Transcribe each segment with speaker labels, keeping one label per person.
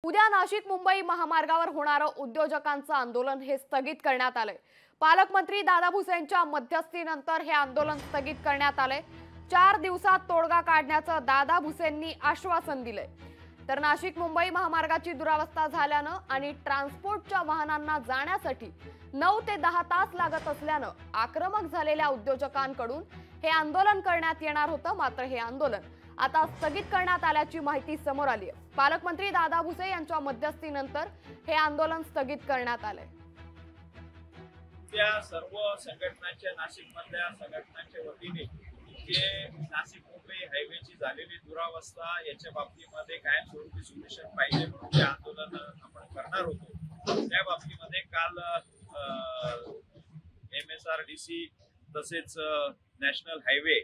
Speaker 1: उद्या नाशिक मुंबई महामार्गावर होणारं उद्योजकांचं आंदोलन हे स्थगित करण्यात आलंय। पालकमंत्री दादा भुसेंच्या मध्यस्थीनंतर हे आंदोलन स्थगित करण्यात आलंय। 4 दिवसात तोडगा काढण्याचं दादा भुसेंनी आश्वासन दिलंय। तर नाशिक मुंबई महामार्गाची दुरावस्था झाल्यानं आणि ट्रान्सपोर्टच्या वाहनांना जाण्यासाठी 9 ते 10 तास लागत असल्यानं आक्रमक झालेल्या उद्योजकांकडून हे आंदोलन करण्यात येणार होतं। मात्र हे आंदोलन आता स्थगित करण्यात आल्याची माहिती समोर आली आहे। पालकमंत्री दादा भुसे यांच्या मध्यस्थीनंतर हे आंदोलन स्थगित करण्यात आले।
Speaker 2: त्या सर्व संघटनांच्या नाशिकमधल्या संघटनांच्या वतीने जे नाशिक मुंबई हायवेची झालेली दुरावस्था याच्या बाबतीमध्ये कायमस्वरूपी सोल्युशन पाहिजे म्हणून जे आंदोलन आपण करणार होतो त्या बाबतीमध्ये काल MSRDC तसेच नॅशनल हायवे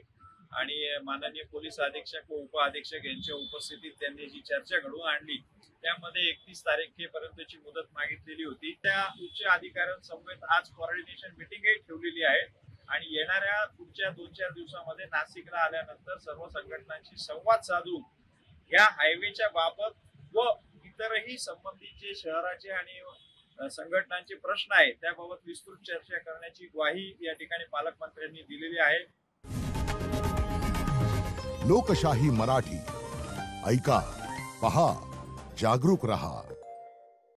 Speaker 2: आणि माननीय पोलीस अधीक्षक व उप अधीक्षक यांच्या उपस्थितीत त्यांनी जी चर्चा घडवून आणली त्यामध्ये 31 तारखेपर्यंतची मुदत मागितलेली होती। त्या उच्च अधिकाऱ्यांसमवेत आज कोऑर्डिनेशन मीटिंगही ठेवलेली आहे आणि येणाऱ्या पुढच्या 2-4 दिवसामध्ये नाशिकला आल्यानंतर सर्व संघटनांशी संवाद साधून या हायवेच्या बाबत व इतरही संबंधित जे शहराचे आणि संघटनांचे प्रश्न आहेत त्याबाबत विस्तृत चर्चा करण्याची ग्वाही या ठिकाणी पालकमंत्र्यांनी दिलेली आहे।
Speaker 3: लोकशाही मराठी ऐका, पहा, जागरूक रहा।